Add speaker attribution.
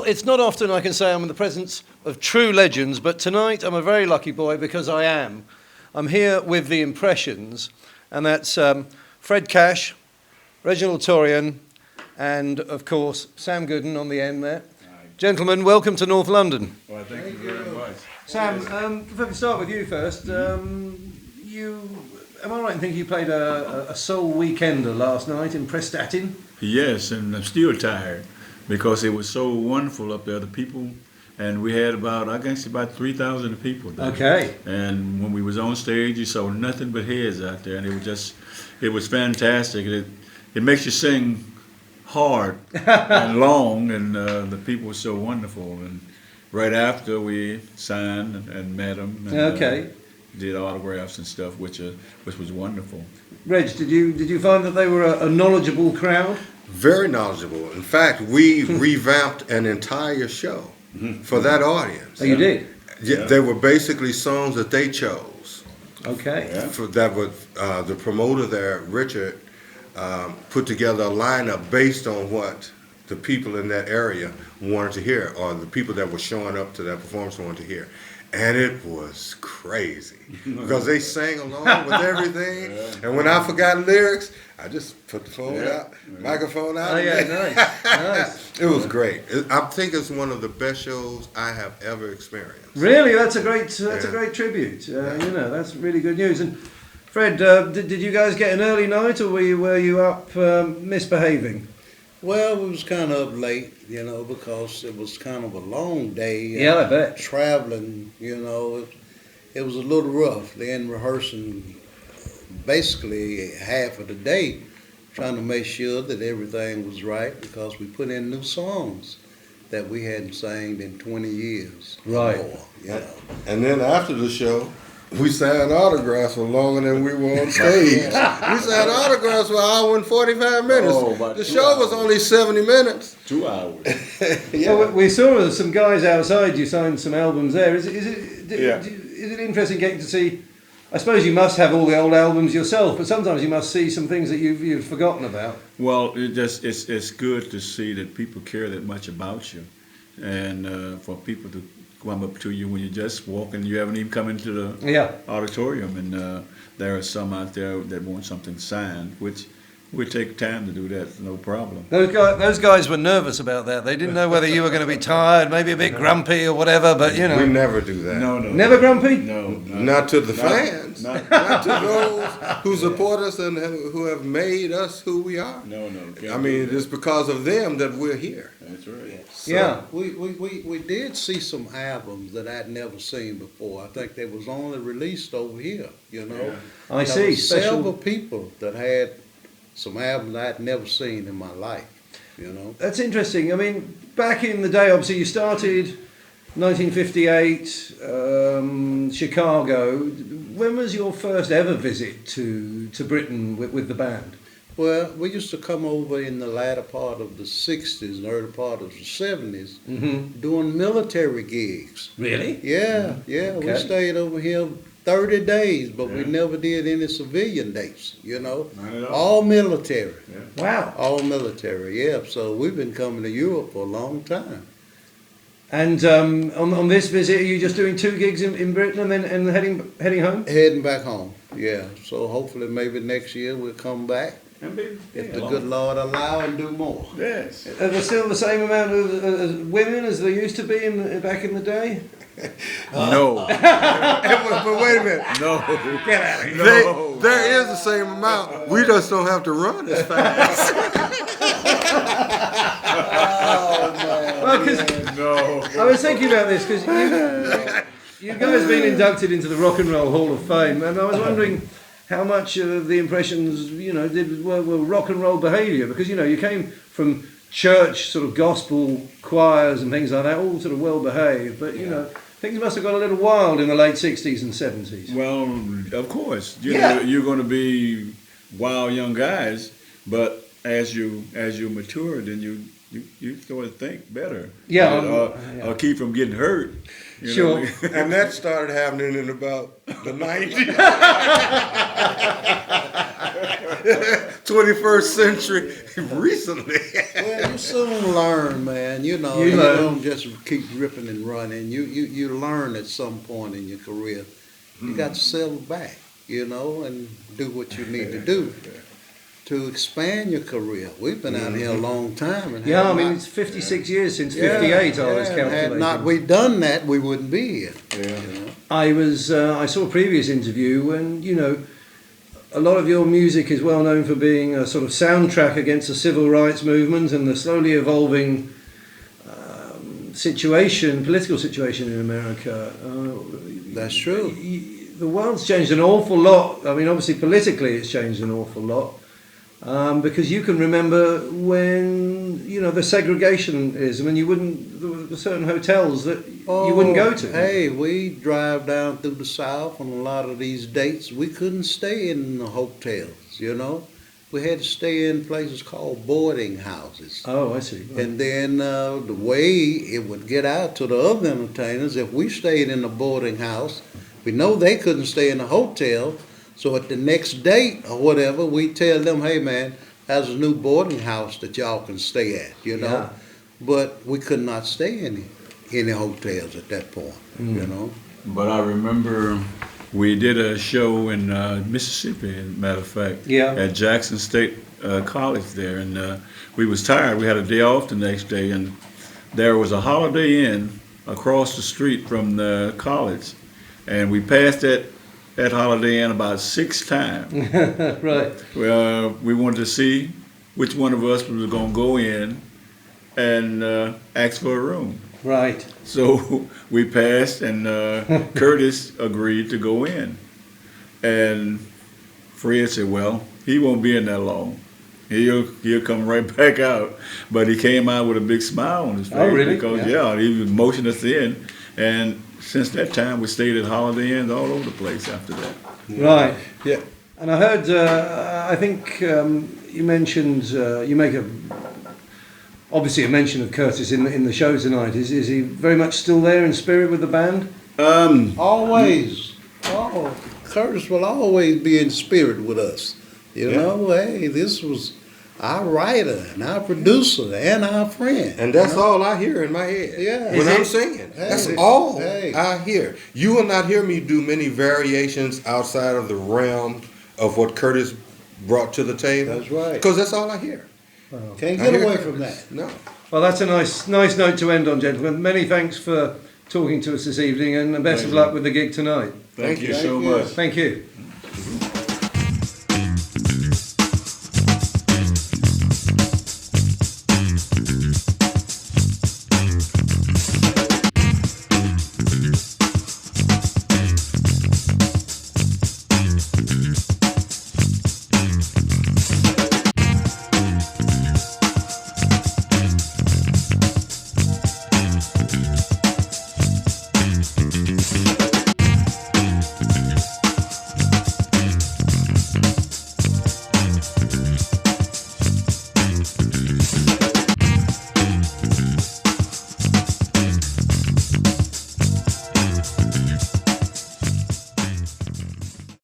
Speaker 1: it's not often I can say I'm in the presence of true legends, but tonight I'm a very lucky boy because I am. I'm here with the Impressions, and that's Fred Cash, Reginald Torian, and of course Sam Gooden on the end there.
Speaker 2: Right.
Speaker 1: Gentlemen, welcome to North London.
Speaker 2: Well, thank you very much.
Speaker 1: Sam, if I can start with you first, am I right in thinking you played a soul weekender last night in Prestatyn?
Speaker 2: Yes, and I'm still tired because it was so wonderful up there, the people, and we had about 3,000 people there.
Speaker 1: Okay.
Speaker 2: And when we was on stage, you saw nothing but heads out there, and it was fantastic. It makes you sing hard and long, and the people were so wonderful. And right after we signed and met them, and, did autographs and stuff, which was wonderful.
Speaker 1: Reg, did you find that they were a knowledgeable crowd?
Speaker 3: Very knowledgeable. In fact, we revamped an entire show for that audience.
Speaker 1: Oh, you did?
Speaker 3: Yeah, they were basically songs that they chose.
Speaker 1: Okay.
Speaker 2: Yeah.
Speaker 3: That was the promoter there, Richard, put together a lineup based on what the people in that area wanted to hear, or the people that were showing up to that performance wanted to hear. And it was crazy because they sang along with everything. And when I forgot lyrics, I just put the phone out, microphone out.
Speaker 1: Oh yeah, nice.
Speaker 3: It was great. I think it's one of the best shows I have ever experienced.
Speaker 1: Really, that's a great tribute. You know, that's really good news. And Fred, did you guys get an early night, or were you up misbehaving?
Speaker 4: Well, we was kind of up late, you know, because it was kind of a long day.
Speaker 1: Yeah, I bet.
Speaker 4: Traveling, you know, it was a little rough. Then rehearsing basically half of the day, trying to make sure that everything was right, because we put in new songs that we hadn't sang in 20 years.
Speaker 1: Right.
Speaker 4: More, you know.
Speaker 3: And then after the show, we signed autographs for longer than we were on stage. We signed autographs for an hour and 45 minutes. The show was only 70 minutes.
Speaker 2: 2 hours.
Speaker 1: Yeah. Well, we saw some guys outside. You signed some albums there. Is it interesting getting to see? I suppose you must have all the old albums yourself, but sometimes you must see some things that you've forgotten about.
Speaker 2: Well, it's good to see that people care that much about you, and for people to come up to you when you're just walking, you haven't even come into the auditorium, and there are some out there that want something signed, which we take time to do that, no problem.
Speaker 1: Those guys were nervous about that. They didn't know whether you were going to be tired, maybe a bit grumpy or whatever, but you know.
Speaker 3: We never do that.
Speaker 2: No.
Speaker 1: Never grumpy?
Speaker 2: No.
Speaker 3: Not to the fans. Not to those who support us and who have made us who we are.
Speaker 2: No.
Speaker 3: I mean, it's because of them that we're here.
Speaker 2: That's right.
Speaker 3: So,
Speaker 1: Yeah.
Speaker 4: We did see some albums that I'd never seen before. I think they was only released over here, you know.
Speaker 2: Yeah.
Speaker 1: I see.
Speaker 4: Was several people that had some albums I'd never seen in my life, you know.
Speaker 1: That's interesting. I mean, back in the day, obviously, you started 1958, Chicago. When was your first ever visit to Britain with the band?
Speaker 4: Well, we used to come over in the latter part of the 60s and early part of the 70s doing military gigs.
Speaker 1: Really?
Speaker 4: Yeah.
Speaker 1: Okay.
Speaker 4: We stayed over here 30 days, but we never did any civilian dates, you know.
Speaker 2: Not at
Speaker 4: all military.
Speaker 2: Yeah.
Speaker 1: Wow.
Speaker 4: All military, yeah. So we've been coming to Europe for a long time.
Speaker 1: And on this visit, are you just doing 2 gigs in Britain and then heading home?
Speaker 4: Heading back home, yeah. So hopefully maybe next year we'll come back, if the good Lord allow, and do more.
Speaker 2: Yes.
Speaker 1: Are there still the same amount of women as there used to be back in the day?
Speaker 2: No.
Speaker 3: But wait a minute.
Speaker 2: No.
Speaker 1: Get out of here.
Speaker 3: There is the same amount. We just don't have to run as fast.
Speaker 1: Well, 'cause I was thinking about this because you guys been inducted into the Rock and Roll Hall of Fame, and I was wondering how much of the Impressions, you know, were rock and roll behaviour, because you know you came from church sort of gospel choirs and things like that, all sort of well behaved, but you know things must have got a little wild in the late 60s and 70s.
Speaker 2: Well, of course, you're going to be wild young guys, but as you mature, then you sort of think better.
Speaker 1: Yeah.
Speaker 2: Or keep from getting hurt. You
Speaker 1: Sure.
Speaker 2: know?
Speaker 3: And that started happening in about the 90s. 21st century recently.
Speaker 4: Well, you soon learn, man. You know,
Speaker 1: You
Speaker 4: you
Speaker 1: learn.
Speaker 4: don't just keep ripping and running. You learn at some point in your career. You got to settle back, you know, and do what you need to do to expand your career. We've been out here a long time. And
Speaker 1: Yeah, I
Speaker 4: have
Speaker 1: mean,
Speaker 4: not-
Speaker 1: it's 56 years since
Speaker 4: Yeah,
Speaker 1: 58, I was
Speaker 4: yeah,
Speaker 1: calculating.
Speaker 4: Had not we done that, we wouldn't be here.
Speaker 3: Yeah.
Speaker 4: You know?
Speaker 1: I saw a previous interview and, you know, a lot of your music is well known for being a sort of soundtrack against the civil rights movement and the slowly evolving political situation in America.
Speaker 4: That's true.
Speaker 1: The world's changed an awful lot. I mean, obviously politically it's changed an awful lot. Because you can remember when, you know, the segregationism and there were certain hotels that you wouldn't go to.
Speaker 4: Hey, we drive down through the South on a lot of these dates. We couldn't stay in the hotels, you know. We had to stay in places called boarding houses.
Speaker 1: Oh, I see.
Speaker 4: And then the way it would get out to the other entertainers, if we stayed in the boarding house, we know they couldn't stay in the hotel. So at the next date or whatever, we tell them, hey man, there's a new boarding house that y'all can stay at, you know.
Speaker 1: Yeah.
Speaker 4: But we could not stay in any hotels at that point, you know.
Speaker 2: But I remember we did a show in Mississippi, as a matter of fact,
Speaker 1: Yeah.
Speaker 2: at Jackson State College there, and we was tired. We had a day off the next day, and there was a Holiday Inn across the street from the college, and we passed that Holiday Inn about 6 times.
Speaker 1: Right.
Speaker 2: Well, we wanted to see which one of us was going to go in and ask for a room.
Speaker 1: Right.
Speaker 2: So we passed, and Curtis agreed to go in. And Fred said, well, he won't be in that long. He'll come right back out. But he came out with a big smile on his face.
Speaker 1: Oh, really?
Speaker 2: Because,
Speaker 1: Yeah.
Speaker 2: he was motioning us in. And since that time, we stayed at Holiday Inns all over the place after that.
Speaker 1: Right.
Speaker 3: Yeah.
Speaker 1: And I heard, I think you mentioned, you make obviously a mention of Curtis in the show tonight. Is he very much still there in spirit with the band?
Speaker 4: Always. Oh, Curtis will always be in spirit with us. You know, hey, this was our writer and our producer and our friend.
Speaker 3: And that's all I hear in my head.
Speaker 4: Yeah.
Speaker 3: When
Speaker 1: Is
Speaker 3: I'm
Speaker 1: it?
Speaker 3: singing. That's
Speaker 4: Hey.
Speaker 3: all
Speaker 4: Hey.
Speaker 3: I hear. You will not hear me do many variations outside of the realm of what Curtis brought to the table.
Speaker 4: That's right.
Speaker 3: Because that's all I hear.
Speaker 4: Can't
Speaker 3: I
Speaker 4: get
Speaker 3: hear
Speaker 4: away
Speaker 3: Curtis.
Speaker 4: from that.
Speaker 3: No.
Speaker 1: Well, that's a nice note to end on, gentlemen. Many thanks for talking to us this evening, and best of luck with the gig tonight.
Speaker 2: Thank you
Speaker 4: Thank
Speaker 2: so
Speaker 4: you.
Speaker 2: much.
Speaker 1: Thank you.